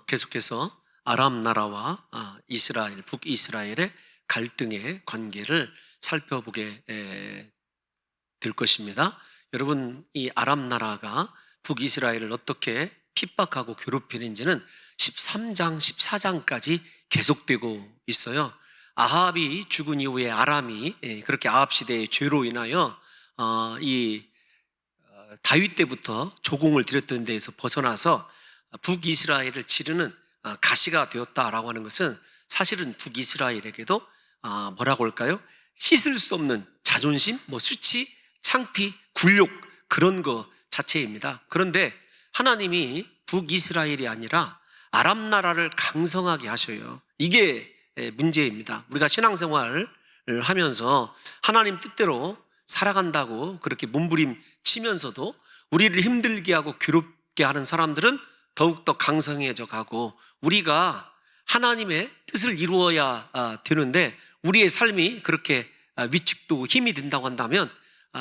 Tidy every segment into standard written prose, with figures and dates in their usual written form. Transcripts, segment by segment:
계속해서 아람 나라와 이스라엘, 북이스라엘의 갈등의 관계를 살펴보게 될 것입니다. 여러분, 이 아람 나라가 북이스라엘을 어떻게 핍박하고 괴롭히는지는 13장, 14장까지 계속되고 있어요. 아합이 죽은 이후에 아람이 그렇게 아합 시대의 죄로 인하여 다윗 때부터 조공을 드렸던 데에서 벗어나서 북이스라엘을 치르는 가시가 되었다라고 하는 것은 사실은 북이스라엘에게도 뭐라고 할까요? 씻을 수 없는 자존심, 수치, 창피, 굴욕, 그런 거 자체입니다. 그런데 하나님이 북이스라엘이 아니라 아람 나라를 강성하게 하셔요. 이게 문제입니다. 우리가 신앙생활을 하면서 하나님 뜻대로 살아간다고 그렇게 몸부림 치면서도 우리를 힘들게 하고 괴롭게 하는 사람들은 더욱더 강성해져 가고, 우리가 하나님의 뜻을 이루어야 되는데 우리의 삶이 그렇게 위축도 힘이 든다고 한다면,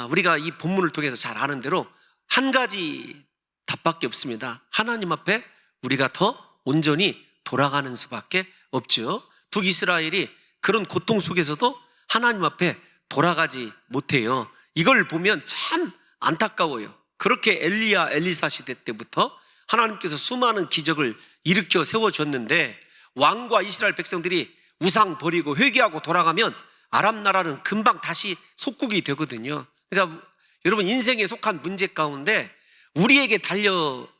우리가 이 본문을 통해서 잘 아는 대로 한 가지 답밖에 없습니다. 하나님 앞에 우리가 더 온전히 돌아가는 수밖에 없죠. 북이스라엘이 그런 고통 속에서도 하나님 앞에 돌아가지 못해요. 이걸 보면 참 안타까워요. 그렇게 엘리야, 엘리사 시대 때부터 하나님께서 수많은 기적을 일으켜 세워줬는데, 왕과 이스라엘 백성들이 우상 버리고 회개하고 돌아가면 아람 나라는 금방 다시 속국이 되거든요. 그러니까 여러분, 인생에 속한 문제 가운데 우리에게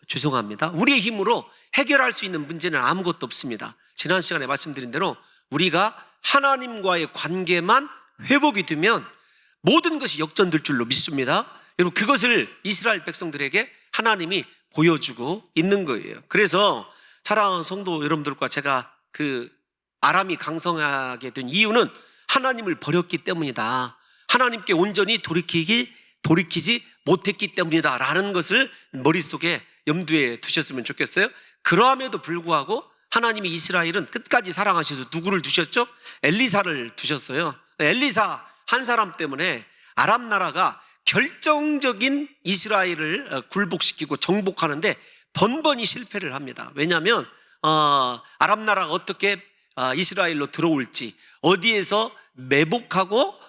죄송합니다, 우리의 힘으로 해결할 수 있는 문제는 아무것도 없습니다. 지난 시간에 말씀드린 대로 우리가 하나님과의 관계만 회복이 되면 모든 것이 역전될 줄로 믿습니다. 여러분, 그것을 이스라엘 백성들에게 하나님이 보여주고 있는 거예요. 그래서 사랑하는 성도 여러분들과 제가 아람이 강성하게 된 이유는 하나님을 버렸기 때문이다, 하나님께 온전히 돌이키지 못했기 때문이다 라는 것을 머릿속에 염두에 두셨으면 좋겠어요. 그러함에도 불구하고 하나님이 이스라엘은 끝까지 사랑하셔서 누구를 두셨죠? 엘리사를 두셨어요. 엘리사 한 사람 때문에 아람 나라가 결정적인 이스라엘을 굴복시키고 정복하는데 번번이 실패를 합니다. 왜냐하면 아람 나라가 어떻게 이스라엘로 들어올지, 어디에서 매복하고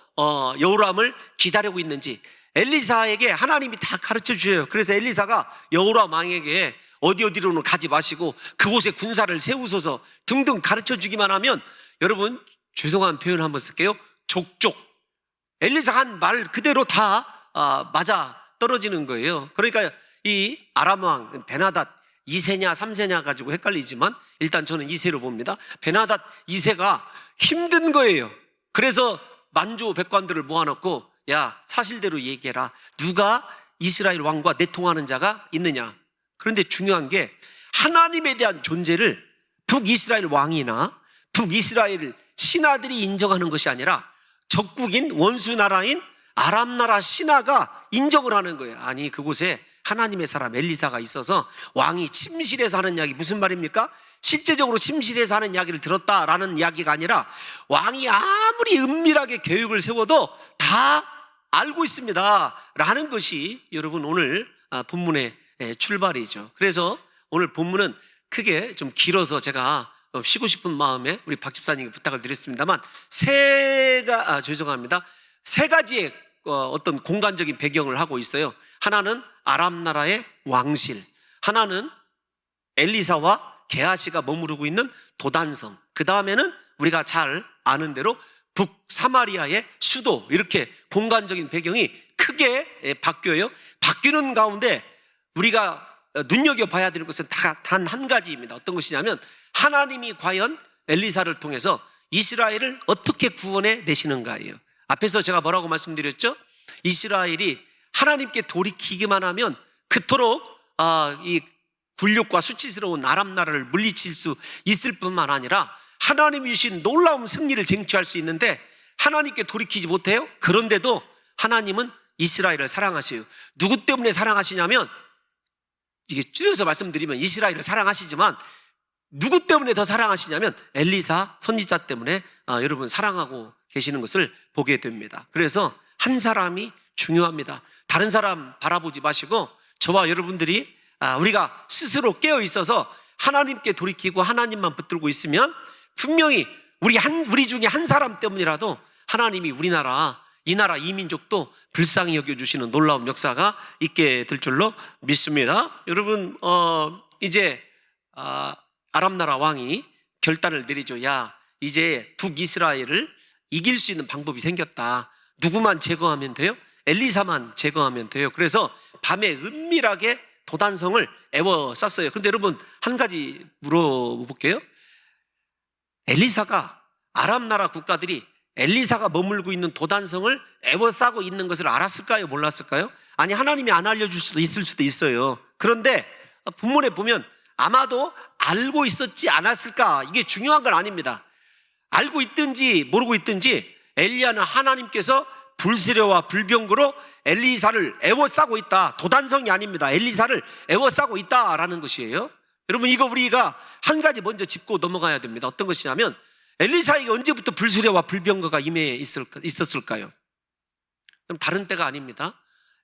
여호람을 기다리고 있는지 엘리사에게 하나님이 다 가르쳐 주셔요. 그래서 엘리사가 여호람 왕에게 어디로는 가지 마시고 그곳에 군사를 세우소서 등등 가르쳐 주기만 하면, 여러분, 죄송한 표현 한번 쓸게요, 족족 엘리사 한 말 그대로 다 맞아 떨어지는 거예요. 그러니까 이 아람 왕 베나닷 2세냐 3세냐 가지고 헷갈리지만 일단 저는 2세로 봅니다. 베나닷 2세가 힘든 거예요. 그래서 만주 백관들을 모아놓고, 야, 사실대로 얘기해라, 누가 이스라엘 왕과 내통하는 자가 있느냐. 그런데 중요한 게 하나님에 대한 존재를 북이스라엘 왕이나 북이스라엘 신하들이 인정하는 것이 아니라 적국인 원수 나라인 아람 나라 신하가 인정을 하는 거예요. 아니, 그곳에 하나님의 사람 엘리사가 있어서 왕이 침실에서 하는 이야기, 무슨 말입니까? 실제적으로 침실에서 하는 이야기를 들었다라는 이야기가 아니라 왕이 아무리 은밀하게 계획을 세워도 다 알고 있습니다 라는 것이 여러분 오늘 본문의 출발이죠. 그래서 오늘 본문은 크게 좀 길어서 제가 쉬고 싶은 마음에 우리 박 집사님께 부탁을 드렸습니다만, 세 가지의 어떤 공간적인 배경을 하고 있어요. 하나는 아람 나라의 왕실, 하나는 엘리사와 게하시가 머무르고 있는 도단성, 그 다음에는 우리가 잘 아는 대로 북사마리아의 수도, 이렇게 공간적인 배경이 크게 바뀌어요. 바뀌는 가운데 우리가 눈여겨봐야 되는 것은 단 한 가지입니다. 어떤 것이냐면, 하나님이 과연 엘리사를 통해서 이스라엘을 어떻게 구원해 내시는가예요. 앞에서 제가 뭐라고 말씀드렸죠? 이스라엘이 하나님께 돌이키기만 하면 그토록 이 굴욕과 수치스러운 아람 나라를 물리칠 수 있을 뿐만 아니라 하나님이 주신 놀라운 승리를 쟁취할 수 있는데, 하나님께 돌이키지 못해요. 그런데도 하나님은 이스라엘을 사랑하셔요. 누구 때문에 사랑하시냐면, 이게 줄여서 말씀드리면 이스라엘을 사랑하시지만 누구 때문에 더 사랑하시냐면 엘리사 선지자 때문에 여러분 사랑하고 계시는 것을 보게 됩니다. 그래서 한 사람이 중요합니다. 다른 사람 바라보지 마시고 저와 여러분들이 우리가 스스로 깨어 있어서 하나님께 돌이키고 하나님만 붙들고 있으면 분명히 우리 중에 한 사람 때문이라도 하나님이 우리나라, 이 나라, 이 민족도 불쌍히 여겨주시는 놀라운 역사가 있게 될 줄로 믿습니다. 여러분, 이제 아람 나라 왕이 결단을 내리죠. 야, 이제 북이스라엘을 이길 수 있는 방법이 생겼다. 누구만 제거하면 돼요? 엘리사만 제거하면 돼요. 그래서 밤에 은밀하게 도단성을 에워쌌어요. 근데 여러분, 한 가지 물어볼게요. 엘리사가, 아람 나라 국가들이 엘리사가 머물고 있는 도단성을 에워싸고 있는 것을 알았을까요? 몰랐을까요? 아니, 하나님이 안 알려줄 수도 있을 수도 있어요. 그런데 본문에 보면 아마도 알고 있었지 않았을까? 이게 중요한 건 아닙니다. 알고 있든지 모르고 있든지 엘리야는 하나님께서 불수레와 불병거로 엘리사를 에워싸고 있다. 도단성이 아닙니다. 엘리사를 에워싸고 있다라는 것이에요. 여러분, 이거 우리가 한 가지 먼저 짚고 넘어가야 됩니다. 어떤 것이냐면 엘리사에게 언제부터 불수레와 불병거가 임해 있었을까요? 그럼 다른 때가 아닙니다.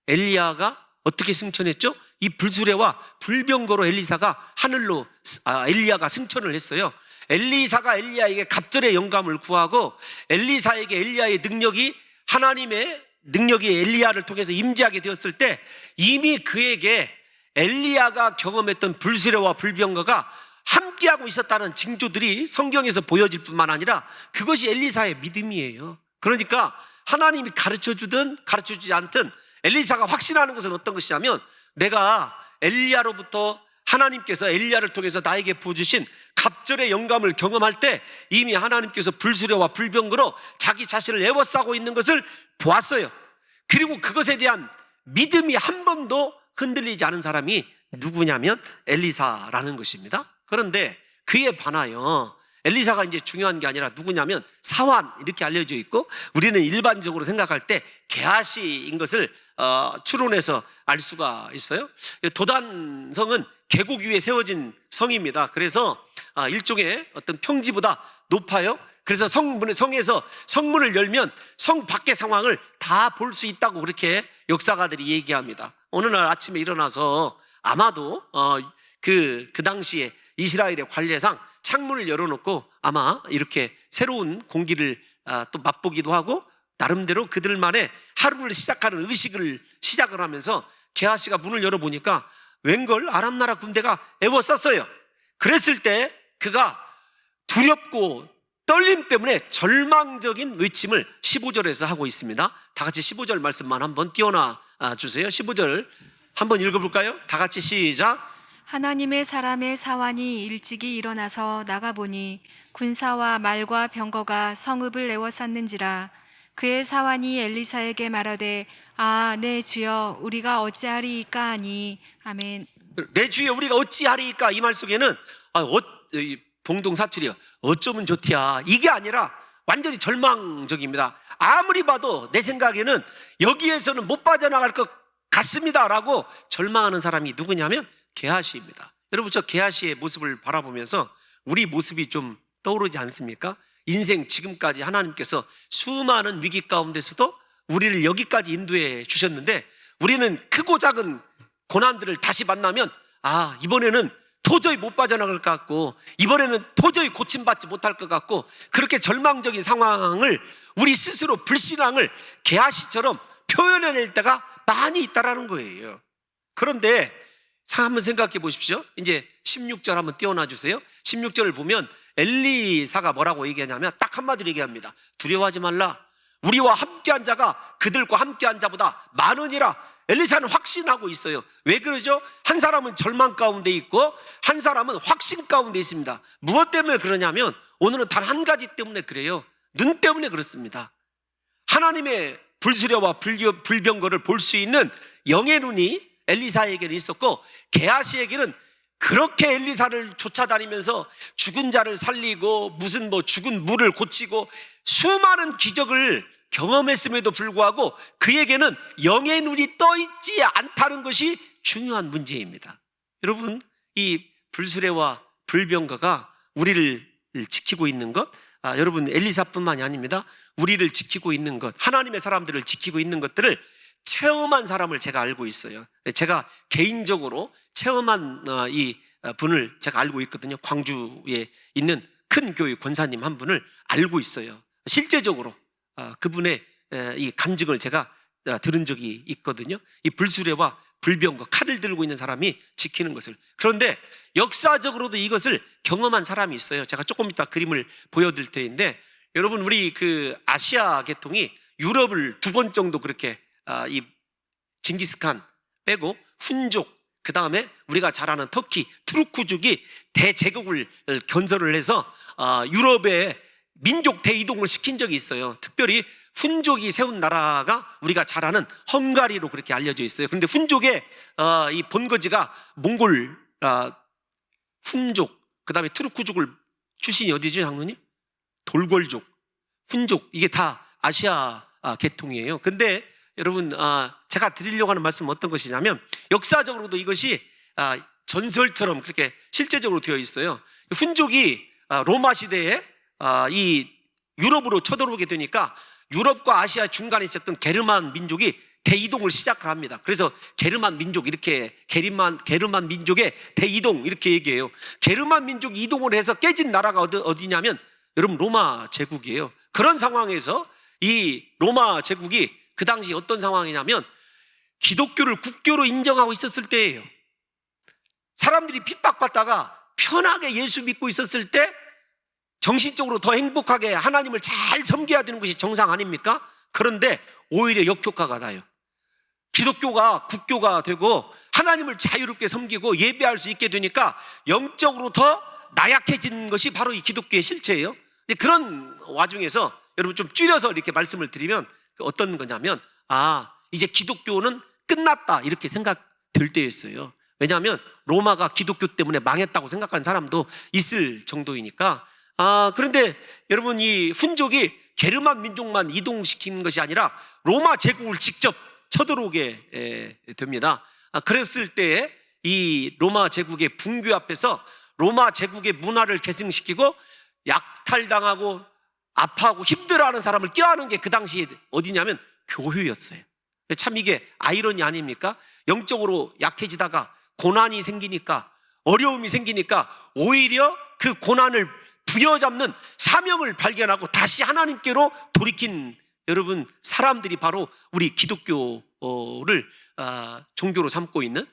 엘리야가 어떻게 승천했죠? 이 불수레와 불병거로 엘리야가 승천을 했어요. 엘리사가 엘리야에게 갑절의 영감을 구하고 엘리사에게 엘리야의 능력이, 하나님의 능력이 엘리야를 통해서 임재하게 되었을 때 이미 그에게 엘리야가 경험했던 불수레와 불병거가 함께하고 있었다는 징조들이 성경에서 보여질 뿐만 아니라 그것이 엘리사의 믿음이에요. 그러니까 하나님이 가르쳐주든 가르쳐주지 않든 엘리사가 확신하는 것은 어떤 것이냐면, 내가 엘리야로부터 하나님께서 엘리야를 통해서 나에게 부어주신 갑절의 영감을 경험할 때 이미 하나님께서 불수레와 불병거로 자기 자신을 에워싸고 있는 것을 보았어요. 그리고 그것에 대한 믿음이 한 번도 흔들리지 않은 사람이 누구냐면 엘리사라는 것입니다. 그런데 그에 반하여 엘리사가 이제 중요한 게 아니라 누구냐면 사환, 이렇게 알려져 있고 우리는 일반적으로 생각할 때 게하시인 것을 추론해서 알 수가 있어요. 도단성은 계곡 위에 세워진 성입니다. 그래서 일종의 어떤 평지보다 높아요. 그래서 성에서 성문을 열면 성 밖의 상황을 다 볼 수 있다고 그렇게 역사가들이 얘기합니다. 어느 날 아침에 일어나서 아마도 그 당시에 이스라엘의 관례상 창문을 열어놓고 아마 이렇게 새로운 공기를 또 맛보기도 하고 나름대로 그들만의 하루를 시작하는 의식을 시작을 하면서 게하시가 문을 열어보니까 웬걸 아람 나라 군대가 에워쌌어요. 그랬을 때 그가 두렵고 떨림 때문에 절망적인 외침을 15절에서 하고 있습니다. 다 같이 15절 말씀만 한번 띄워놔 주세요. 15절 한번 읽어볼까요? 다 같이 시작. 하나님의 사람의 사환이 일찍이 일어나서 나가보니 군사와 말과 병거가 성읍을 에워쌌는지라. 그의 사환이 엘리사에게 말하되 내 주여 우리가 어찌하리이까 하니. 아멘. 내 주여 우리가 어찌하리이까, 이 말 속에는 봉동 사투리요, 어쩌면 좋디야, 이게 아니라 완전히 절망적입니다. 아무리 봐도 내 생각에는 여기에서는 못 빠져나갈 것 같습니다 라고 절망하는 사람이 누구냐면 게하시입니다. 여러분, 저 게하시의 모습을 바라보면서 우리 모습이 좀 떠오르지 않습니까? 인생 지금까지 하나님께서 수많은 위기 가운데서도 우리를 여기까지 인도해 주셨는데 우리는 크고 작은 고난들을 다시 만나면 이번에는 도저히 못 빠져나갈 것 같고 이번에는 도저히 고침받지 못할 것 같고 그렇게 절망적인 상황을 우리 스스로 불신앙을 게하시처럼 표현해낼 때가 많이 있다라는 거예요. 그런데 한번 생각해 보십시오. 이제 16절 한번 띄워놔 주세요. 16절을 보면 엘리사가 뭐라고 얘기하냐면 딱 한마디로 얘기합니다. 두려워하지 말라. 우리와 함께한 자가 그들과 함께한 자보다 많으니라. 엘리사는 확신하고 있어요. 왜 그러죠? 한 사람은 절망 가운데 있고 한 사람은 확신 가운데 있습니다. 무엇 때문에 그러냐면 오늘은 단 한 가지 때문에 그래요. 눈 때문에 그렇습니다. 하나님의 불수레와 불병거를 볼 수 있는 영의 눈이 엘리사에게는 있었고 게하시에게는 그렇게 엘리사를 쫓아다니면서 죽은 자를 살리고 무슨 죽은 물을 고치고 수많은 기적을 경험했음에도 불구하고 그에게는 영의 눈이 떠 있지 않다는 것이 중요한 문제입니다. 여러분, 이 불수레와 불병거가 우리를 지키고 있는 것, 여러분 엘리사뿐만이 아닙니다. 우리를 지키고 있는 것, 하나님의 사람들을 지키고 있는 것들을 체험한 사람을 제가 알고 있어요. 제가 개인적으로 체험한 이 분을 제가 알고 있거든요. 광주에 있는 큰 교회 권사님 한 분을 알고 있어요. 실제적으로 그분의 이 간증을 제가 들은 적이 있거든요. 이 불수레와 불병거, 칼을 들고 있는 사람이 지키는 것을. 그런데 역사적으로도 이것을 경험한 사람이 있어요. 제가 조금 이따 그림을 보여드릴 텐데, 여러분, 우리 그 아시아 계통이 유럽을 2번 정도 그렇게 이 징기스칸 빼고 훈족, 그 다음에 우리가 잘 아는 터키, 투르크족이 대제국을 건설을 해서 유럽에 민족 대이동을 시킨 적이 있어요. 특별히 훈족이 세운 나라가 우리가 잘 아는 헝가리로 그렇게 알려져 있어요. 그런데 훈족의 이 본거지가 몽골, 훈족, 그 다음에 투르크족을 출신이 어디죠, 장로님? 돌궐족, 훈족, 이게 다 아시아 계통이에요. 근데 여러분, 제가 드리려고 하는 말씀은 어떤 것이냐면, 역사적으로도 이것이 전설처럼 그렇게 실제적으로 되어 있어요. 훈족이 로마 시대에 이 유럽으로 쳐들어오게 되니까 유럽과 아시아 중간에 있었던 게르만 민족이 대이동을 시작을 합니다. 그래서 게르만 민족, 이렇게 게르만 민족의 대이동 이렇게 얘기해요. 게르만 민족이 이동을 해서 깨진 나라가 어디냐면 여러분, 로마 제국이에요. 그런 상황에서 이 로마 제국이 그 당시 어떤 상황이냐면 기독교를 국교로 인정하고 있었을 때예요. 사람들이 핍박받다가 편하게 예수 믿고 있었을 때 정신적으로 더 행복하게 하나님을 잘 섬겨야 되는 것이 정상 아닙니까? 그런데 오히려 역효과가 나요. 기독교가 국교가 되고 하나님을 자유롭게 섬기고 예배할 수 있게 되니까 영적으로 더 나약해진 것이 바로 이 기독교의 실체예요. 그런 와중에서 여러분, 좀 줄여서 이렇게 말씀을 드리면 어떤 거냐면, 이제 기독교는 끝났다 이렇게 생각될 때였어요. 왜냐하면 로마가 기독교 때문에 망했다고 생각하는 사람도 있을 정도이니까. 그런데 여러분, 이 훈족이 게르만 민족만 이동시킨 것이 아니라 로마 제국을 직접 쳐들어오게 됩니다. 그랬을 때에 이 로마 제국의 붕괴 앞에서 로마 제국의 문화를 계승시키고 약탈당하고 아파하고 힘들어하는 사람을 껴안은 게 그 당시에 어디냐면 교회였어요. 참 이게 아이러니 아닙니까? 영적으로 약해지다가 고난이 생기니까, 어려움이 생기니까 오히려 그 고난을 부여잡는 사명을 발견하고 다시 하나님께로 돌이킨 여러분, 사람들이 바로 우리 기독교를 종교로 삼고 있는,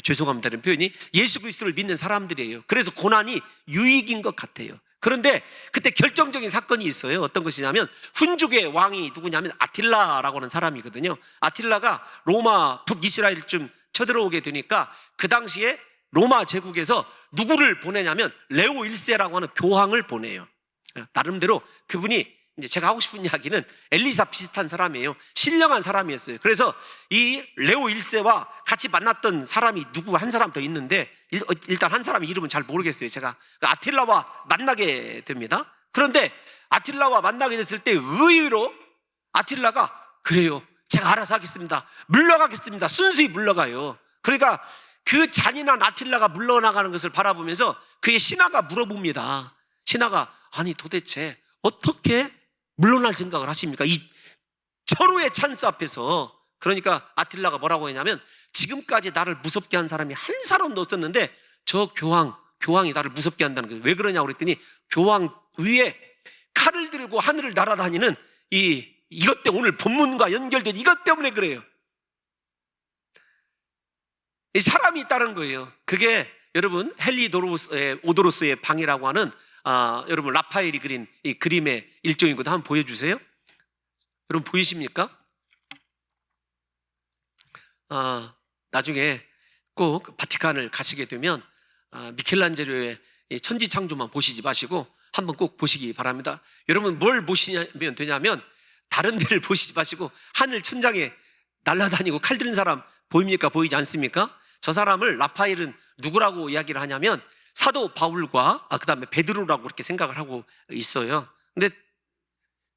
죄송합니다 이런 표현이, 예수 그리스도를 믿는 사람들이에요. 그래서 고난이 유익인 것 같아요. 그런데 그때 결정적인 사건이 있어요. 어떤 것이냐면 훈족의 왕이 누구냐면 아틸라라고 하는 사람이거든요. 아틸라가 로마 북이스라엘쯤 쳐들어오게 되니까 그 당시에 로마 제국에서 누구를 보내냐면 레오 1세라고 하는 교황을 보내요. 나름대로 그분이, 이제 제가 하고 싶은 이야기는 엘리사 비슷한 사람이에요. 신령한 사람이었어요. 그래서 이 레오 1세와 같이 만났던 사람이 누구 한 사람 더 있는데, 일단 한 사람 이름은 잘 모르겠어요. 제가 아틸라와 만나게 됩니다. 그런데 아틸라와 만나게 됐을 때 의외로 아틸라가 그래요, 제가 알아서 하겠습니다, 물러가겠습니다, 순수히 물러가요. 그러니까 그 잔인한 아틸라가 물러나가는 것을 바라보면서 그의 신하가 물어봅니다. 신하가, 아니 도대체 어떻게 물러날 생각을 하십니까? 이 철우의 찬스 앞에서. 그러니까 아틸라가 뭐라고 했냐면, 지금까지 나를 무섭게 한 사람이 한 사람도 없었는데 저 교황이 나를 무섭게 한다는 거예요. 왜 그러냐고 그랬더니, 교황 위에 칼을 들고 하늘을 날아다니는 이것 때문에, 오늘 본문과 연결된 이것 때문에 그래요. 이 사람이 있다는 거예요. 그게 여러분 오도로스의 방이라고 하는 여러분 라파엘이 그린 이 그림의 일종이거든요. 한번 보여주세요. 여러분 보이십니까? 나중에 꼭 바티칸을 가시게 되면 미켈란젤로의 천지창조만 보시지 마시고 한번 꼭 보시기 바랍니다. 여러분 뭘 보시면 되냐면, 다른 데를 보시지 마시고 하늘 천장에 날아다니고 칼 드는 사람 보입니까? 보이지 않습니까? 저 사람을 라파엘은 누구라고 이야기를 하냐면 사도 바울과 그 다음에 베드로라고 그렇게 생각을 하고 있어요. 근데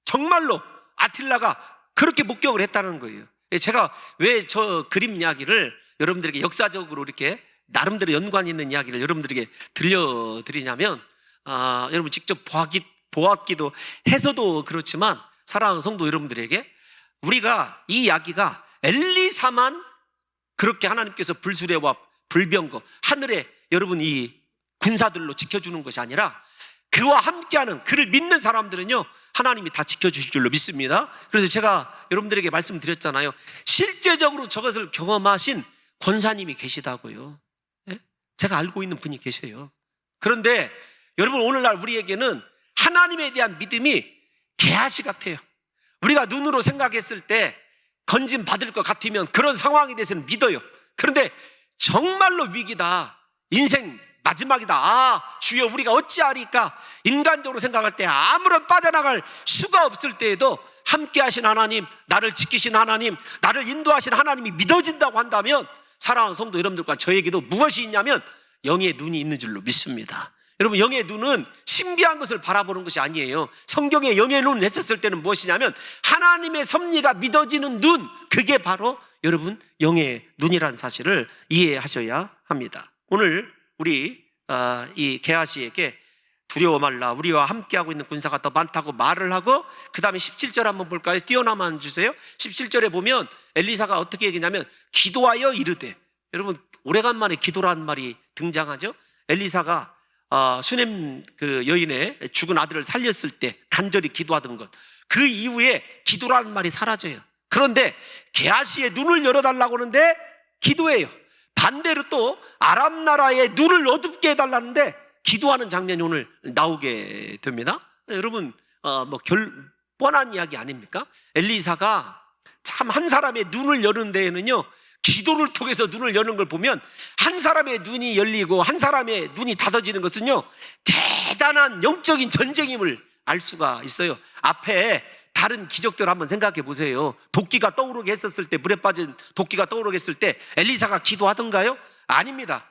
정말로 아틸라가 그렇게 목격을 했다는 거예요. 제가 왜 저 그림 이야기를 여러분들에게 역사적으로 이렇게 나름대로 연관 있는 이야기를 여러분들에게 들려드리냐면, 여러분 직접 보았기도 해서도 그렇지만, 사랑하는 성도 여러분들에게 우리가 이 이야기가 엘리사만 그렇게 하나님께서 불수레와 불병거, 하늘에 여러분 이 군사들로 지켜주는 것이 아니라 그와 함께하는 그를 믿는 사람들은요 하나님이 다 지켜주실 줄로 믿습니다. 그래서 제가 여러분들에게 말씀드렸잖아요. 실제적으로 저것을 경험하신 권사님이 계시다고요. 예? 제가 알고 있는 분이 계셔요. 그런데 여러분 오늘날 우리에게는 하나님에 대한 믿음이 개아시 같아요. 우리가 눈으로 생각했을 때 건진 받을 것 같으면 그런 상황에 대해서는 믿어요. 그런데 정말로 위기다, 인생 마지막이다, 아 주여 우리가 어찌하리까, 인간적으로 생각할 때 아무런 빠져나갈 수가 없을 때에도 함께 하신 하나님, 나를 지키신 하나님, 나를 인도하신 하나님이 믿어진다고 한다면 사랑하는 성도 여러분들과 저에게도 무엇이 있냐면 영의 눈이 있는 줄로 믿습니다. 여러분 영의 눈은 신비한 것을 바라보는 것이 아니에요. 성경에 영의 눈을 했었을 때는 무엇이냐면 하나님의 섭리가 믿어지는 눈, 그게 바로 여러분 영의 눈이라는 사실을 이해하셔야 합니다. 오늘 우리 이 게하시에게 두려워 말라, 우리와 함께하고 있는 군사가 더 많다고 말을 하고, 그 다음에 17절 한번 볼까요? 띄어나만 주세요. 17절에 보면 엘리사가 어떻게 얘기냐면 기도하여 이르되, 여러분 오래간만에 기도라는 말이 등장하죠. 엘리사가 수넴 그 여인의 죽은 아들을 살렸을 때 간절히 기도하던 것, 그 이후에 기도라는 말이 사라져요. 그런데 게하시의 눈을 열어달라고 하는데 기도해요. 반대로 또 아람 나라의 눈을 어둡게 해달라는데 기도하는 장면이 오늘 나오게 됩니다. 여러분 뻔한 이야기 아닙니까? 엘리사가 참 한 사람의 눈을 여는 데에는요 기도를 통해서 눈을 여는 걸 보면 한 사람의 눈이 열리고 한 사람의 눈이 닫아지는 것은요 대단한 영적인 전쟁임을 알 수가 있어요. 앞에 다른 기적들 한번 생각해 보세요. 도끼가 떠오르게 했었을 때, 물에 빠진 도끼가 떠오르게 했을 때 엘리사가 기도하던가요? 아닙니다.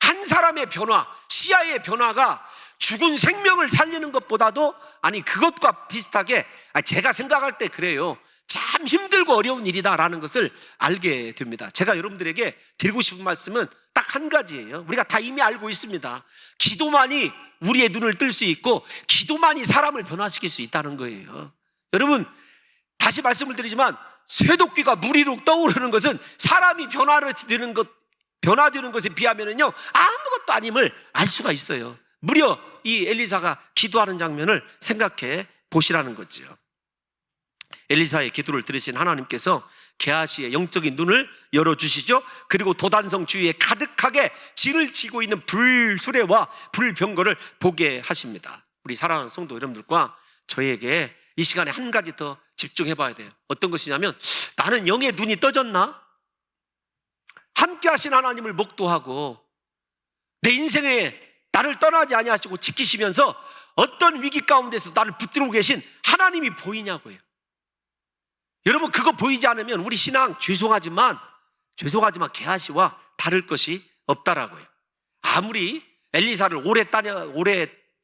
한 사람의 변화, 시야의 변화가 죽은 생명을 살리는 것보다도, 아니 그것과 비슷하게 제가 생각할 때 그래요, 참 힘들고 어려운 일이다라는 것을 알게 됩니다. 제가 여러분들에게 드리고 싶은 말씀은 딱 한 가지예요. 우리가 다 이미 알고 있습니다. 기도만이 우리의 눈을 뜰 수 있고 기도만이 사람을 변화시킬 수 있다는 거예요. 여러분 다시 말씀을 드리지만 쇠도끼가 물 위로 떠오르는 것은 사람이 변화되는 것에 비하면은요 아무것도 아님을 알 수가 있어요. 무려 이 엘리사가 기도하는 장면을 생각해 보시라는 거죠. 엘리사의 기도를 들으신 하나님께서 게하시의 영적인 눈을 열어주시죠. 그리고 도단성 주위에 가득하게 진을 치고 있는 불수레와 불병거를 보게 하십니다. 우리 사랑하는 성도 여러분들과 저에게 이 시간에 한 가지 더 집중해 봐야 돼요. 어떤 것이냐면, 나는 영의 눈이 떠졌나? 함께 하신 하나님을 목도하고 내 인생에 나를 떠나지 아니하시고 지키시면서 어떤 위기 가운데서 나를 붙들고 계신 하나님이 보이냐고요. 여러분 그거 보이지 않으면 우리 신앙 죄송하지만 게하시와 다를 것이 없다라고요. 아무리 엘리사를 오래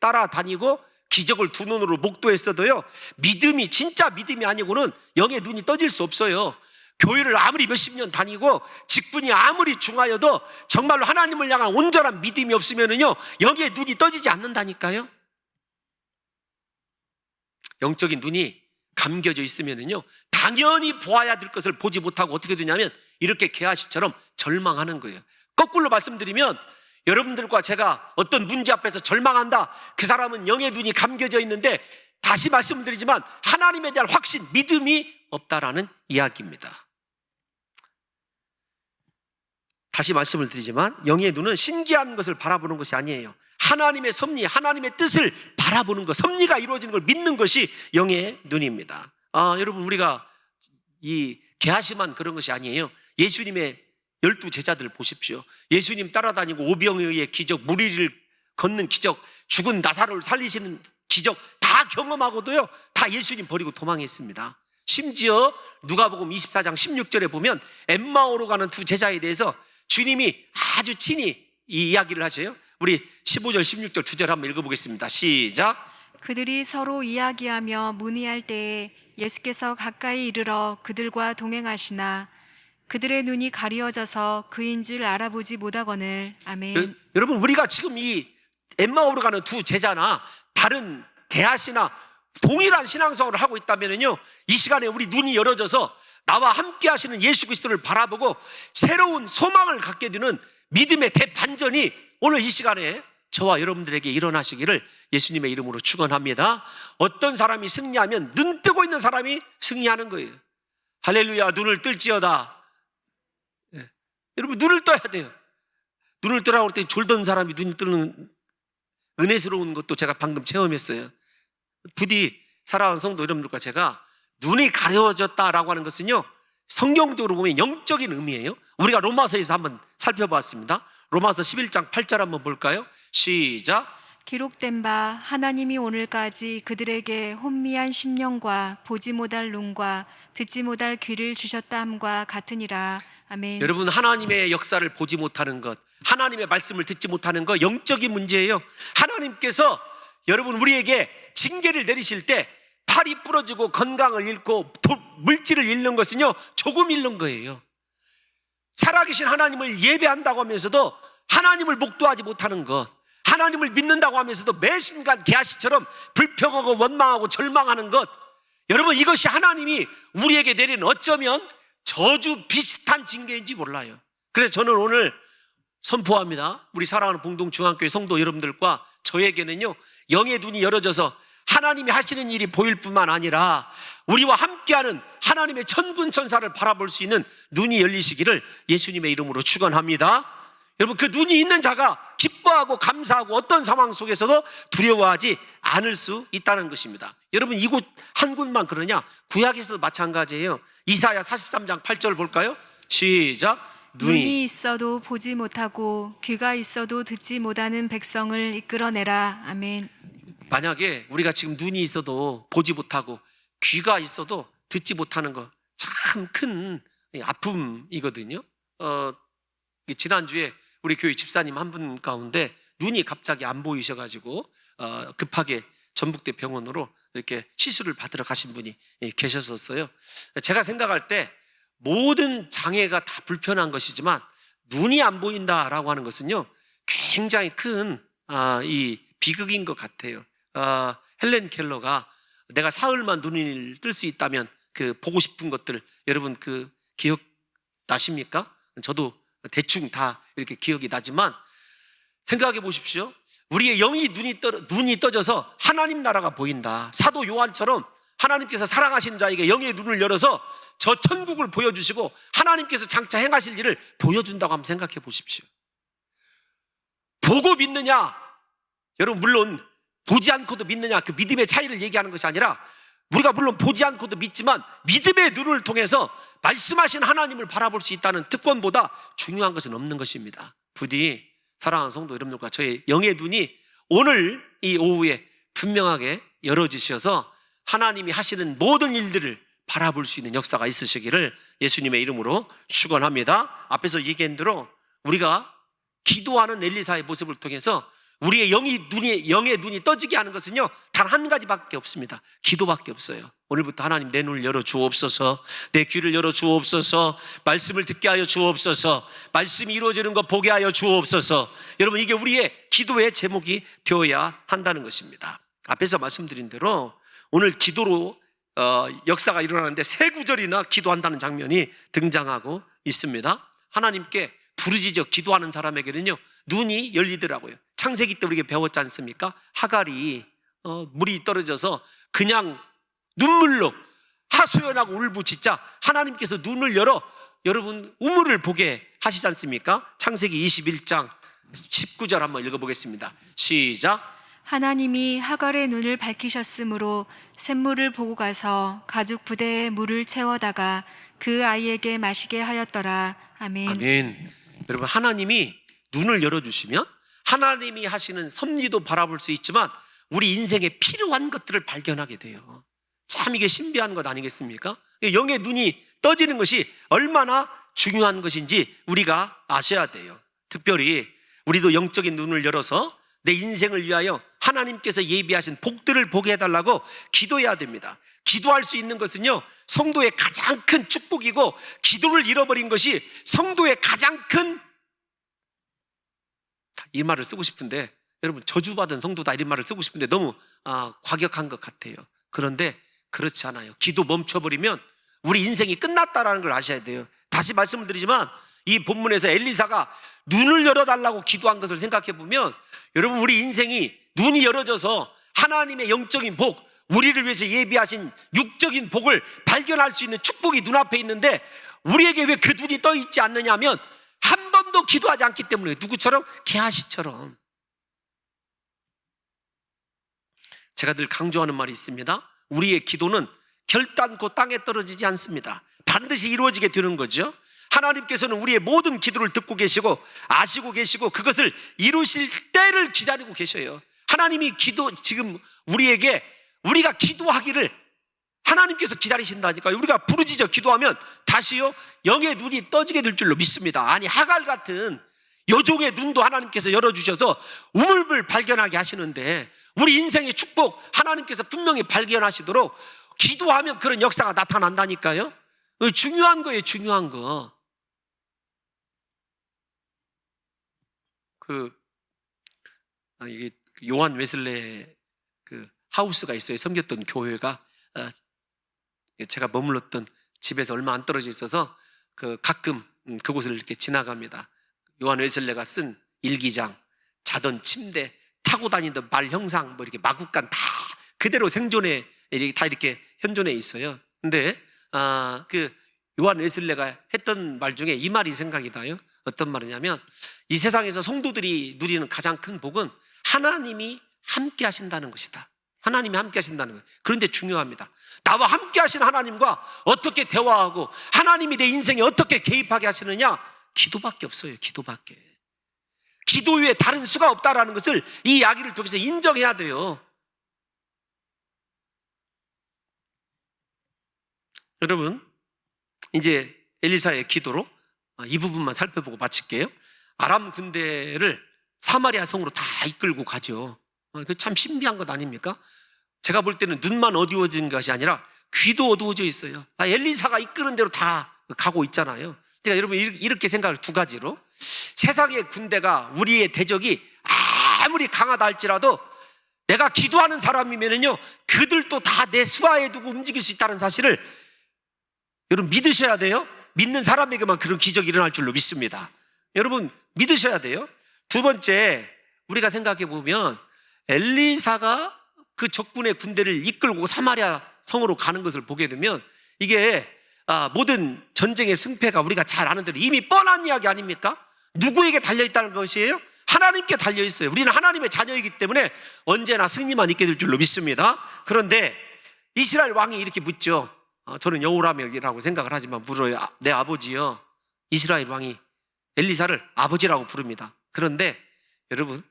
따라다니고 기적을 두 눈으로 목도했어도요 믿음이, 진짜 믿음이 아니고는 영의 눈이 떠질 수 없어요. 교회를 아무리 몇십 년 다니고 직분이 아무리 중하여도 정말로 하나님을 향한 온전한 믿음이 없으면은요 영의 눈이 떠지지 않는다니까요. 영적인 눈이 감겨져 있으면은요 당연히 보아야 될 것을 보지 못하고 어떻게 되냐면 이렇게 게하시처럼 절망하는 거예요. 거꾸로 말씀드리면, 여러분들과 제가 어떤 문제 앞에서 절망한다, 그 사람은 영의 눈이 감겨져 있는데, 다시 말씀드리지만 하나님에 대한 확신, 믿음이 없다라는 이야기입니다. 다시 말씀을 드리지만 영의 눈은 신기한 것을 바라보는 것이 아니에요. 하나님의 섭리, 하나님의 뜻을 바라보는 것, 섭리가 이루어지는 걸 믿는 것이 영의 눈입니다. 여러분 우리가 이 게하시만 그런 것이 아니에요. 예수님의 12 제자들 보십시오. 예수님 따라다니고 오병에 의해 기적, 물 위를 걷는 기적, 죽은 나사로를 살리시는 기적 다 경험하고도요 다 예수님 버리고 도망했습니다. 심지어 누가복음 24장 16절에 보면 엠마오로 가는 두 제자에 대해서 주님이 아주 친히 이 이야기를 하세요. 우리 15절 16절 두 절 한번 읽어보겠습니다. 시작. 그들이 서로 이야기하며 문의할 때에 예수께서 가까이 이르러 그들과 동행하시나 그들의 눈이 가리워져서 그인 줄 알아보지 못하거늘. 아멘. 여러분 우리가 지금 이 엠마오로 가는 두 제자나 다른 게하시나 동일한 신앙생활을 하고 있다면요 이 시간에 우리 눈이 열어져서 나와 함께 하시는 예수 그리스도를 바라보고 새로운 소망을 갖게 되는 믿음의 대반전이 오늘 이 시간에 저와 여러분들에게 일어나시기를 예수님의 이름으로 축원합니다. 어떤 사람이 승리하면 눈 뜨고 있는 사람이 승리하는 거예요. 할렐루야. 눈을 뜰지어다. 예. 여러분 눈을 떠야 돼요. 눈을 뜨라고 할 때 졸던 사람이 눈 뜨는 은혜스러운 것도 제가 방금 체험했어요. 부디 사랑하는 성도 여러분들과 제가 눈이 가려졌다라고 하는 것은요, 성경적으로 보면 영적인 의미예요. 우리가 로마서에서 한번 살펴봤습니다. 로마서 11장 8절 한번 볼까요? 시작. 기록된 바 하나님이 오늘까지 그들에게 혼미한 심령과 보지 못할 눈과 듣지 못할 귀를 주셨다 함과 같으니라. 아멘. 여러분, 하나님의 역사를 보지 못하는 것, 하나님의 말씀을 듣지 못하는 것 영적인 문제예요. 하나님께서 여러분 우리에게 징계를 내리실 때 팔이 부러지고 건강을 잃고 물질을 잃는 것은요, 조금 잃는 거예요. 살아계신 하나님을 예배한다고 하면서도 하나님을 목도하지 못하는 것, 하나님을 믿는다고 하면서도 매 순간 개아시처럼 불평하고 원망하고 절망하는 것, 여러분 이것이 하나님이 우리에게 내린 어쩌면 저주 비슷한 징계인지 몰라요. 그래서 저는 오늘 선포합니다. 우리 사랑하는 봉동중앙교회 성도 여러분들과 저에게는요, 영의 눈이 열어져서 하나님이 하시는 일이 보일 뿐만 아니라 우리와 함께하는 하나님의 천군 천사를 바라볼 수 있는 눈이 열리시기를 예수님의 이름으로 축원합니다. 여러분, 그 눈이 있는 자가 기뻐하고 감사하고 어떤 상황 속에서도 두려워하지 않을 수 있다는 것입니다. 여러분, 이곳 한 곳만 그러냐? 구약에서도 마찬가지예요. 이사야 43장 8절 볼까요? 시작. 눈이 있어도 보지 못하고 귀가 있어도 듣지 못하는 백성을 이끌어내라. 아멘. 만약에 우리가 지금 눈이 있어도 보지 못하고 귀가 있어도 듣지 못하는 거 참 큰 아픔이거든요. 지난주에 우리 교회 집사님 한 분 가운데 눈이 갑자기 안 보이셔가지고 급하게 전북대 병원으로 이렇게 시술을 받으러 가신 분이 계셨었어요. 제가 생각할 때 모든 장애가 다 불편한 것이지만 눈이 안 보인다라고 하는 것은요, 굉장히 큰 이 비극인 것 같아요. 헬렌 켈러가 내가 사흘만 눈을 뜰 수 있다면 그 보고 싶은 것들, 여러분 그 기억 나십니까? 저도 대충 다 이렇게 기억이 나지만 생각해 보십시오. 우리의 영이 눈이 떠져서 하나님 나라가 보인다. 사도 요한처럼 하나님께서 사랑하시는 자에게 영의 눈을 열어서 저 천국을 보여주시고 하나님께서 장차 행하실 일을 보여준다고 한번 생각해 보십시오. 보고 믿느냐? 여러분, 물론 보지 않고도 믿느냐, 그 믿음의 차이를 얘기하는 것이 아니라 우리가 물론 보지 않고도 믿지만 믿음의 눈을 통해서 말씀하신 하나님을 바라볼 수 있다는 특권보다 중요한 것은 없는 것입니다. 부디 사랑하는 성도 여러분들과 저의 영의 눈이 오늘 이 오후에 분명하게 열어주셔서 하나님이 하시는 모든 일들을 바라볼 수 있는 역사가 있으시기를 예수님의 이름으로 축원합니다. 앞에서 얘기한 대로 우리가 기도하는 엘리사의 모습을 통해서 우리의 영의 눈이 떠지게 하는 것은요, 단 한 가지밖에 없습니다. 기도밖에 없어요. 오늘부터 하나님 내 눈을 열어 주옵소서, 내 귀를 열어 주옵소서, 말씀을 듣게 하여 주옵소서, 말씀이 이루어지는 것 보게 하여 주옵소서. 여러분, 이게 우리의 기도의 제목이 되어야 한다는 것입니다. 앞에서 말씀드린 대로 오늘 기도로 역사가 일어나는데 세 구절이나 기도한다는 장면이 등장하고 있습니다. 하나님께 부르짖어 기도하는 사람에게는요, 눈이 열리더라고요. 창세기 때 우리에게 배웠지 않습니까? 하갈이 물이 떨어져서 그냥 눈물로 하소연하고 울부짖자 하나님께서 눈을 열어 여러분 우물을 보게 하시지 않습니까? 창세기 21장 19절 한번 읽어보겠습니다. 시작. 하나님이 하갈의 눈을 밝히셨으므로 샘물을 보고 가서 가죽 부대에 물을 채워다가 그 아이에게 마시게 하였더라. 아멘. 아멘. 여러분, 하나님이 눈을 열어주시면 하나님이 하시는 섭리도 바라볼 수 있지만 우리 인생에 필요한 것들을 발견하게 돼요. 참 이게 신비한 것 아니겠습니까? 영의 눈이 떠지는 것이 얼마나 중요한 것인지 우리가 아셔야 돼요. 특별히 우리도 영적인 눈을 열어서 내 인생을 위하여 하나님께서 예비하신 복들을 보게 해달라고 기도해야 됩니다. 기도할 수 있는 것은요, 성도의 가장 큰 축복이고, 기도를 잃어버린 것이 성도의 가장 큰, 이 말을 쓰고 싶은데 여러분, 저주받은 성도다 이런 말을 쓰고 싶은데 너무 과격한 것 같아요. 그런데 그렇지 않아요. 기도 멈춰버리면 우리 인생이 끝났다라는 걸 아셔야 돼요. 다시 말씀을 드리지만 이 본문에서 엘리사가 눈을 열어달라고 기도한 것을 생각해 보면 여러분, 우리 인생이 눈이 열어져서 하나님의 영적인 복, 우리를 위해서 예비하신 육적인 복을 발견할 수 있는 축복이 눈앞에 있는데 우리에게 왜 그 눈이 떠 있지 않느냐 하면 한 번도 기도하지 않기 때문에. 누구처럼? 게하시처럼. 제가 늘 강조하는 말이 있습니다. 우리의 기도는 결단코 땅에 떨어지지 않습니다. 반드시 이루어지게 되는 거죠. 하나님께서는 우리의 모든 기도를 듣고 계시고 아시고 계시고 그것을 이루실 때를 기다리고 계셔요. 하나님이 지금 우리에게 우리가 기도하기를 하나님께서 기다리신다니까요. 우리가 부르짖어 기도하면 다시요 영의 눈이 떠지게 될 줄로 믿습니다. 아니, 하갈 같은 여종의 눈도 하나님께서 열어주셔서 우물을 발견하게 하시는데 우리 인생의 축복 하나님께서 분명히 발견하시도록 기도하면 그런 역사가 나타난다니까요. 중요한 거예요, 중요한 거. 이게 요한 웨슬레 하우스가 있어요. 섬겼던 교회가 제가 머물렀던 집에서 얼마 안 떨어져 있어서 가끔 그곳을 이렇게 지나갑니다. 요한 웨슬레가 쓴 일기장, 자던 침대, 타고 다니던 말 형상, 이렇게 마구간 다 그대로 생존해, 다 이렇게 현존해 있어요. 근데 요한 웨슬레가 했던 말 중에 이 말이 생각이 나요. 어떤 말이냐면 이 세상에서 성도들이 누리는 가장 큰 복은 하나님이 함께 하신다는 것이다. 하나님이 함께 하신다는 거예요. 그런데 중요합니다. 나와 함께 하신 하나님과 어떻게 대화하고 하나님이 내 인생에 어떻게 개입하게 하시느냐? 기도밖에 없어요. 기도밖에. 기도 위에 다른 수가 없다라는 것을 이 이야기를 통해서 인정해야 돼요. 여러분, 이제 엘리사의 기도로 이 부분만 살펴보고 마칠게요. 아람 군대를 사마리아 성으로 다 이끌고 가죠. 그 참 신비한 것 아닙니까? 제가 볼 때는 눈만 어두워진 것이 아니라 귀도 어두워져 있어요. 엘리사가 이끄는 대로 다 가고 있잖아요. 그러니까 여러분, 이렇게 생각을 두 가지로, 세상의 군대가 우리의 대적이 아무리 강하다 할지라도 내가 기도하는 사람이면은요 그들도 다 내 수하에 두고 움직일 수 있다는 사실을 여러분 믿으셔야 돼요. 믿는 사람에게만 그런 기적이 일어날 줄로 믿습니다. 여러분 믿으셔야 돼요. 두 번째, 우리가 생각해 보면 엘리사가 그 적군의 군대를 이끌고 사마리아 성으로 가는 것을 보게 되면 이게 모든 전쟁의 승패가 우리가 잘 아는 대로 이미 뻔한 이야기 아닙니까? 누구에게 달려있다는 것이에요? 하나님께 달려있어요. 우리는 하나님의 자녀이기 때문에 언제나 승리만 있게 될 줄로 믿습니다. 그런데 이스라엘 왕이 이렇게 묻죠. 저는 여호람이라고 생각을 하지만 물어요. 내 아버지요. 이스라엘 왕이 엘리사를 아버지라고 부릅니다. 그런데 여러분,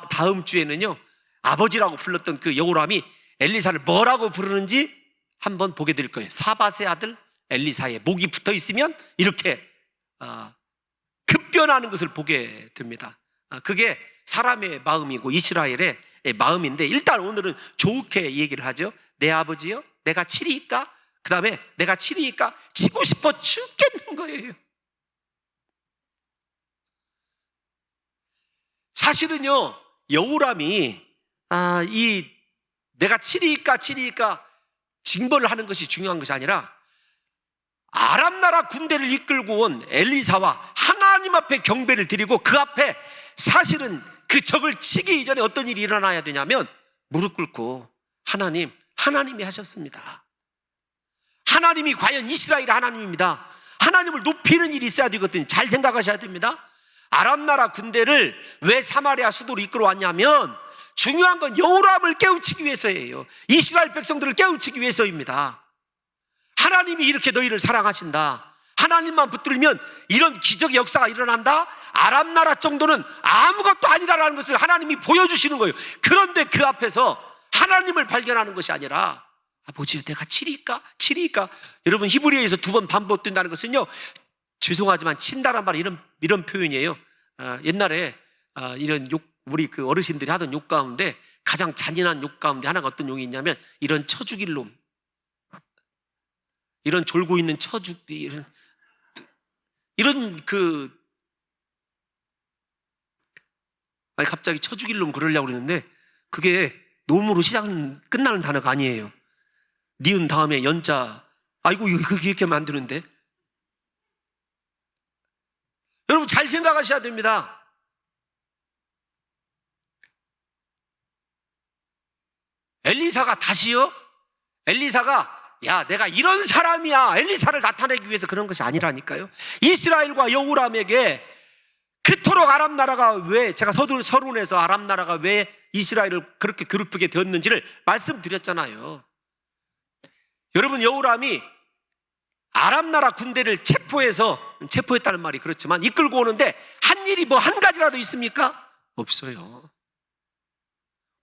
다음 주에는요 아버지라고 불렀던 그 여호람이 엘리사를 뭐라고 부르는지 한번 보게 될 거예요. 사밧의 아들 엘리사의 목이 붙어 있으면 이렇게 급변하는 것을 보게 됩니다. 그게 사람의 마음이고 이스라엘의 마음인데, 일단 오늘은 좋게 얘기를 하죠. 내 아버지요, 내가 치리이까? 그 다음에 내가 치리이까? 치고 싶어 죽겠는 거예요. 사실은요 여호람이 내가 치리이까 징벌을 하는 것이 중요한 것이 아니라 아람 나라 군대를 이끌고 온 엘리사와 하나님 앞에 경배를 드리고 그 앞에 사실은 그 적을 치기 이전에 어떤 일이 일어나야 되냐면 무릎 꿇고 하나님이 하셨습니다. 하나님이 과연 이스라엘의 하나님입니다. 하나님을 높이는 일이 있어야 되거든요. 잘 생각하셔야 됩니다. 아람 나라 군대를 왜 사마리아 수도로 이끌어 왔냐면 중요한 건 여호람을 깨우치기 위해서예요. 이스라엘 백성들을 깨우치기 위해서입니다. 하나님이 이렇게 너희를 사랑하신다, 하나님만 붙들면 이런 기적의 역사가 일어난다, 아람 나라 정도는 아무것도 아니다라는 것을 하나님이 보여주시는 거예요. 그런데 그 앞에서 하나님을 발견하는 것이 아니라 아버지요, 내가 치리이까? 여러분, 히브리어에서 2번 반복된다는 것은요, 죄송하지만 친다란 말, 이런 표현이에요. 옛날에 이런 우리 그 어르신들이 하던 욕 가운데 가장 잔인한 욕 가운데 하나가 어떤 욕이 있냐면 이런 처죽일 놈, 이런 졸고 있는 갑자기 처죽일 놈 그러려고 그러는데 그게 놈으로 끝나는 단어가 아니에요. 니은 다음에 연자, 아이고 이거 그렇게 하면 안 되는데, 여러분 잘 생각하셔야 됩니다. 엘리사가 다시요? 엘리사가 야 내가 이런 사람이야 엘리사를 나타내기 위해서 그런 것이 아니라니까요. 이스라엘과 여호람에게 그토록 아람 나라가 왜, 제가 서론에서 아람 나라가 왜 이스라엘을 그렇게 괴롭히게 되었는지를 말씀드렸잖아요. 여러분 여호람이 아람 나라 군대를 체포했다는 말이 그렇지만 이끌고 오는데 한 일이 뭐 한 가지라도 있습니까? 없어요.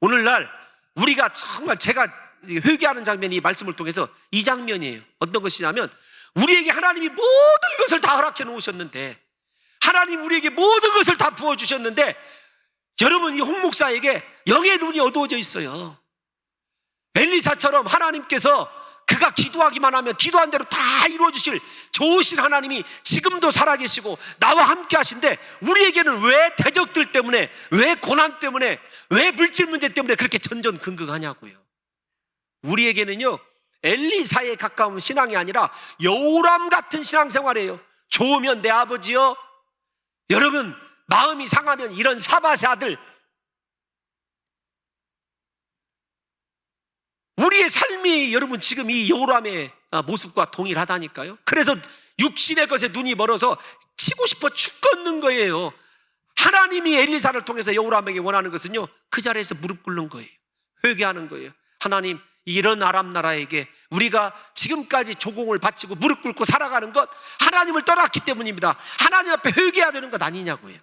오늘날 우리가 정말 제가 회개하는 장면이 이 말씀을 통해서 이 장면이에요. 어떤 것이냐면 우리에게 하나님이 모든 것을 다 허락해 놓으셨는데, 하나님 우리에게 모든 것을 다 부어주셨는데 여러분 이 홍 목사에게 영의 눈이 어두워져 있어요. 엘리사처럼 하나님께서 그가 기도하기만 하면 기도한 대로 다 이루어주실 좋으신 하나님이 지금도 살아계시고 나와 함께 하신데 우리에게는 왜 대적들 때문에, 왜 고난 때문에, 왜 물질 문제 때문에 그렇게 전전긍긍하냐고요. 우리에게는요 엘리사에 가까운 신앙이 아니라 여호람 같은 신앙생활이에요. 좋으면 내 아버지요. 여러분 마음이 상하면 이런 사바세 아들, 우리의 삶이 여러분 지금 이 여호람의 모습과 동일하다니까요. 그래서 육신의 것에 눈이 멀어서 치고 싶어 죽겠는 거예요. 하나님이 엘리사를 통해서 여호람에게 원하는 것은요 그 자리에서 무릎 꿇는 거예요. 회개하는 거예요. 하나님 이런 아람 나라에게 우리가 지금까지 조공을 바치고 무릎 꿇고 살아가는 것 하나님을 떠났기 때문입니다. 하나님 앞에 회개해야 되는 것 아니냐고요.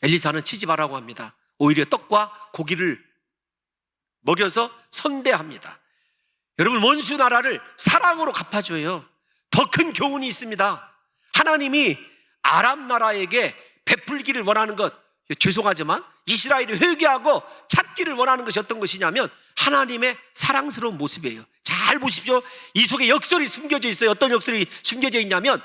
엘리사는 치지 말라고 합니다. 오히려 떡과 고기를 먹여서 선대합니다. 여러분 원수 나라를 사랑으로 갚아줘요. 더 큰 교훈이 있습니다. 하나님이 아람 나라에게 베풀기를 원하는 것, 죄송하지만 이스라엘이 회개하고 찾기를 원하는 것이 어떤 것이냐면 하나님의 사랑스러운 모습이에요. 잘 보십시오. 이 속에 역설이 숨겨져 있어요. 어떤 역설이 숨겨져 있냐면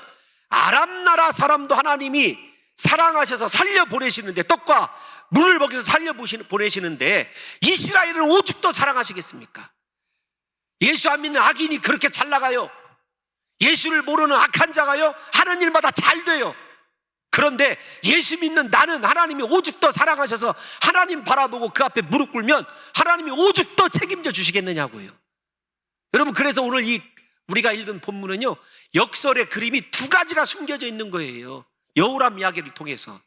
아람 나라 사람도 하나님이 사랑하셔서 살려보내시는데, 떡과 물을 먹여서 살려보내시는데 이스라엘은 오죽 더 사랑하시겠습니까? 예수 안 믿는 악인이 그렇게 잘 나가요? 예수를 모르는 악한 자가요 하는 일마다 잘 돼요. 그런데 예수 믿는 나는 하나님이 오죽 더 사랑하셔서 하나님 바라보고 그 앞에 무릎 꿇면 하나님이 오죽 더 책임져 주시겠느냐고요. 여러분 그래서 오늘 우리가 읽은 본문은요 역설의 그림이 두 가지가 숨겨져 있는 거예요. 여호람 이야기를 통해서.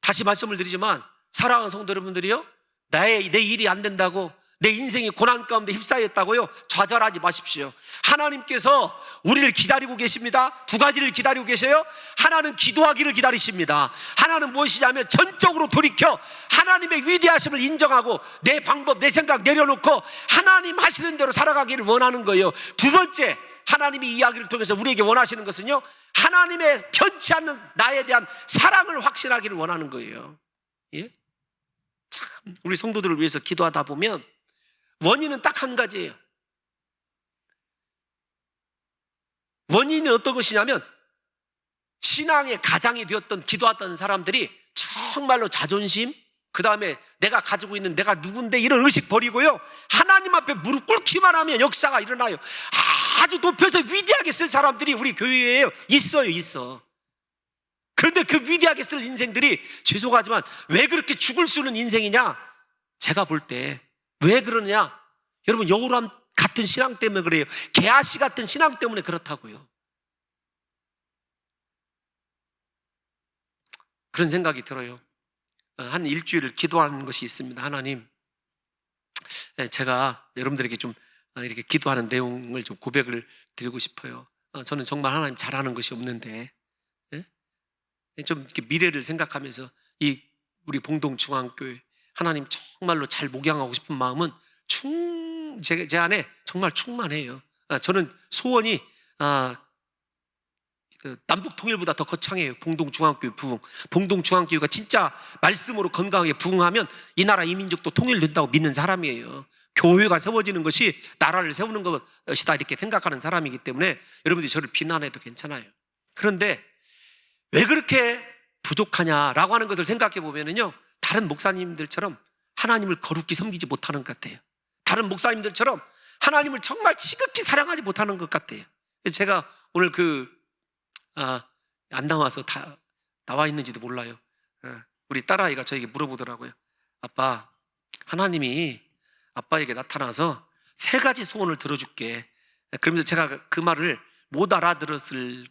다시 말씀을 드리지만 사랑하는 성도 여러분들이요, 내 일이 안 된다고, 내 인생이 고난 가운데 휩싸였다고요 좌절하지 마십시오. 하나님께서 우리를 기다리고 계십니다. 두 가지를 기다리고 계세요. 하나는 기도하기를 기다리십니다. 하나는 무엇이냐면 전적으로 돌이켜 하나님의 위대하심을 인정하고 내 방법, 내 생각 내려놓고 하나님 하시는 대로 살아가기를 원하는 거예요. 두 번째, 하나님이 이 이야기를 통해서 우리에게 원하시는 것은요 하나님의 편치 않는 나에 대한 사랑을 확신하기를 원하는 거예요. 예? 참 우리 성도들을 위해서 기도하다 보면 원인은 딱 한 가지예요. 원인이 어떤 것이냐면 신앙의 가장이 되었던 기도하던 사람들이 정말로 자존심, 그 다음에 내가 가지고 있는 내가 누군데 이런 의식 버리고요 하나님 앞에 무릎 꿇기만 하면 역사가 일어나요. 아주 높여서 위대하게 쓸 사람들이 우리 교회에 있어. 그런데 그 위대하게 쓸 인생들이 죄송하지만 왜 그렇게 죽을 수 있는 인생이냐, 제가 볼 때 왜 그러냐, 여러분 여호람 같은 신앙 때문에 그래요. 게하시 같은 신앙 때문에 그렇다고요. 그런 생각이 들어요. 한 일주일을 기도하는 것이 있습니다. 하나님, 제가 여러분들에게 좀 이렇게 기도하는 내용을 좀 고백을 드리고 싶어요. 저는 정말 하나님 잘하는 것이 없는데 좀 이렇게 미래를 생각하면서 이 우리 봉동중앙교회 하나님 정말로 잘 목양하고 싶은 마음은 제 안에 정말 충만해요. 저는 소원이 남북 통일보다 더 거창해요. 봉동중앙교회 부흥. 봉동중앙교회가 진짜 말씀으로 건강하게 부흥하면 이 나라 이 민족도 통일된다고 믿는 사람이에요. 교회가 세워지는 것이 나라를 세우는 것이다 이렇게 생각하는 사람이기 때문에 여러분들이 저를 비난해도 괜찮아요. 그런데 왜 그렇게 부족하냐라고 하는 것을 생각해 보면은요 다른 목사님들처럼 하나님을 거룩히 섬기지 못하는 것 같아요. 다른 목사님들처럼 하나님을 정말 지극히 사랑하지 못하는 것 같아요. 제가 오늘 안 나와서 다 나와 있는지도 몰라요. 우리 딸아이가 저에게 물어보더라고요. 아빠, 하나님이 아빠에게 나타나서 3가지 소원을 들어줄게. 그러면서 제가 그 말을 못 알아들었을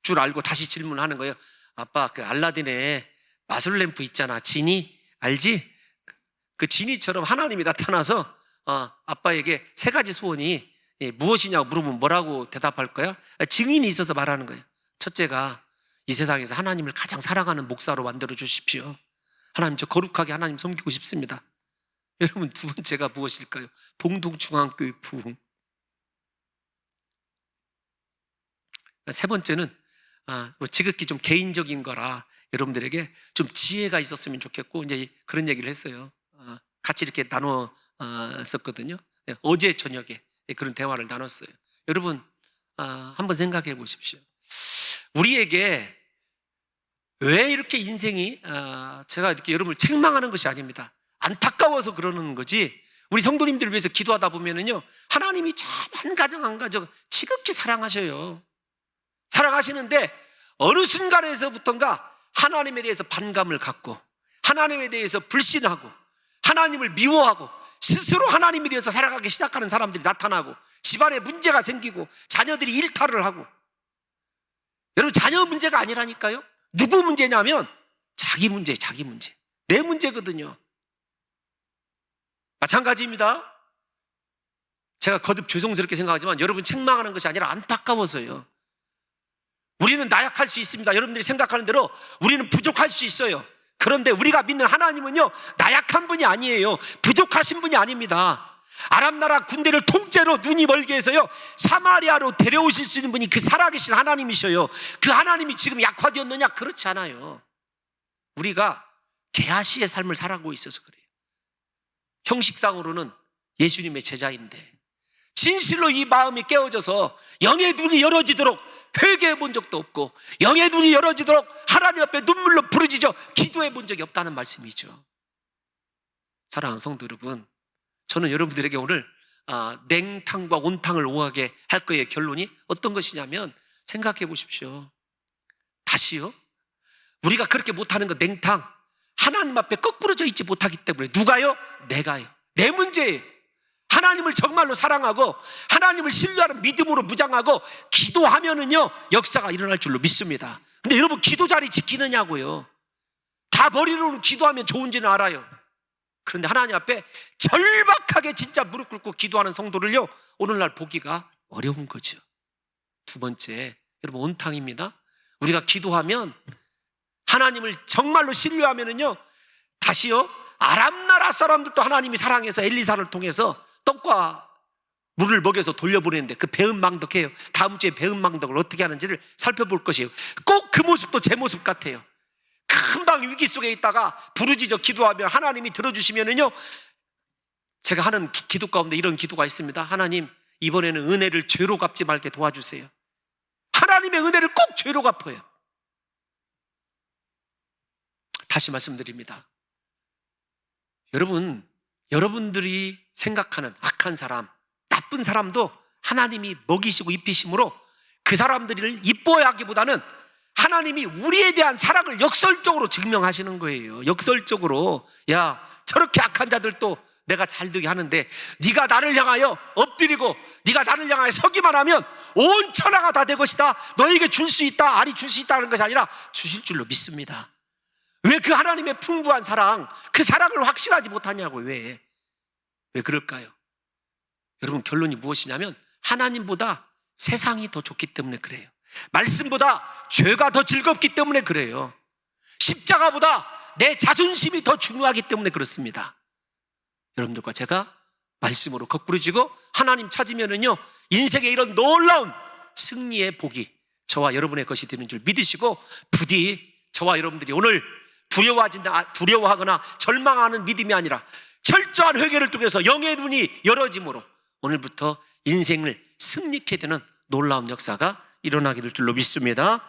줄 알고 다시 질문하는 거예요. 아빠, 그 알라딘의 마술 램프 있잖아. 지니 알지? 그 지니처럼 하나님이 나타나서 아빠에게 3가지 소원이 무엇이냐고 물어보면 뭐라고 대답할 거야? 증인이 있어서 말하는 거예요. 첫째가 이 세상에서 하나님을 가장 사랑하는 목사로 만들어 주십시오. 하나님, 저 거룩하게 하나님 섬기고 싶습니다. 여러분, 2번째가 무엇일까요? 봉동중앙교회 부흥. 3번째는 지극히 좀 개인적인 거라 여러분들에게 좀 지혜가 있었으면 좋겠고 이제 그런 얘기를 했어요. 같이 이렇게 나눴었거든요. 어제 저녁에 그런 대화를 나눴어요. 여러분, 한번 생각해 보십시오. 우리에게 왜 이렇게 인생이 제가 이렇게 여러분을 책망하는 것이 아닙니다. 안타까워서 그러는 거지. 우리 성도님들을 위해서 기도하다 보면은요, 하나님이 참 한 가정 한 가정 지극히 사랑하셔요. 사랑하시는데 어느 순간에서부턴가 하나님에 대해서 반감을 갖고 하나님에 대해서 불신하고 하나님을 미워하고 스스로 하나님에 대해서 살아가기 시작하는 사람들이 나타나고 집안에 문제가 생기고 자녀들이 일탈을 하고. 여러분, 자녀 문제가 아니라니까요. 누구 문제냐면 자기 문제, 자기 문제. 내 문제거든요. 마찬가지입니다. 제가 거듭 죄송스럽게 생각하지만 여러분 책망하는 것이 아니라 안타까워서요. 우리는 나약할 수 있습니다. 여러분들이 생각하는 대로 우리는 부족할 수 있어요. 그런데 우리가 믿는 하나님은요, 나약한 분이 아니에요. 부족하신 분이 아닙니다. 아람 나라 군대를 통째로 눈이 멀게 해서요, 사마리아로 데려오실 수 있는 분이 그 살아계신 하나님이셔요. 그 하나님이 지금 약화되었느냐? 그렇지 않아요. 우리가 게하시의 삶을 살아가고 있어서 그래요. 형식상으로는 예수님의 제자인데 진실로 이 마음이 깨어져서 영의 눈이 열어지도록 회개해 본 적도 없고 영의 눈이 열어지도록 하나님 앞에 눈물로 부르짖어 기도해 본 적이 없다는 말씀이죠. 사랑하는 성도 여러분, 저는 여러분들에게 오늘 냉탕과 온탕을 오하게 할 거예요. 결론이 어떤 것이냐면, 생각해 보십시오. 다시요, 우리가 그렇게 못하는 거, 냉탕, 하나님 앞에 거꾸러져 있지 못하기 때문에. 누가요? 내가요. 내 문제예요. 하나님을 정말로 사랑하고 하나님을 신뢰하는 믿음으로 무장하고 기도하면은요, 역사가 일어날 줄로 믿습니다. 근데 여러분, 기도 자리 지키느냐고요. 다 머리로는 기도하면 좋은지는 알아요. 그런데 하나님 앞에 절박하게 진짜 무릎 꿇고 기도하는 성도를요, 오늘날 보기가 어려운 거죠. 2번째, 여러분, 온탕입니다. 우리가 기도하면 하나님을 정말로 신뢰하면은요, 다시요, 아람 나라 사람들도 하나님이 사랑해서 엘리사를 통해서 떡과 물을 먹여서 돌려보내는데 그 배은망덕해요. 다음 주에 배은망덕을 어떻게 하는지를 살펴볼 것이에요. 꼭 그 모습도 제 모습 같아요. 금방 위기 속에 있다가 부르짖어 기도하면 하나님이 들어주시면은요, 제가 하는 기도 가운데 이런 기도가 있습니다. 하나님, 이번에는 은혜를 죄로 갚지 말게 도와주세요. 하나님의 은혜를 꼭 죄로 갚아요. 다시 말씀드립니다. 여러분, 여러분들이 생각하는 악한 사람, 나쁜 사람도 하나님이 먹이시고 입히심으로 그 사람들을 이뻐하기보다는 하나님이 우리에 대한 사랑을 역설적으로 증명하시는 거예요. 역설적으로. 야, 저렇게 악한 자들도 내가 잘 되게 하는데 네가 나를 향하여 엎드리고 네가 나를 향하여 서기만 하면 온 천하가 다 될 것이다. 너에게 줄 수 있다, 아니 줄 수 있다는 것이 아니라 주실 줄로 믿습니다. 왜 그 하나님의 풍부한 사랑, 그 사랑을 확신하지 못하냐고. 왜 그럴까요? 여러분, 결론이 무엇이냐면 하나님보다 세상이 더 좋기 때문에 그래요. 말씀보다 죄가 더 즐겁기 때문에 그래요. 십자가보다 내 자존심이 더 중요하기 때문에 그렇습니다. 여러분들과 제가 말씀으로 거꾸로지고 하나님 찾으면은요, 인생의 이런 놀라운 승리의 복이 저와 여러분의 것이 되는 줄 믿으시고, 부디 저와 여러분들이 오늘 두려워하거나 절망하는 믿음이 아니라 철저한 회개를 통해서 영의 눈이 열어짐으로 오늘부터 인생을 승리케 되는 놀라운 역사가 일어나게 될 줄로 믿습니다.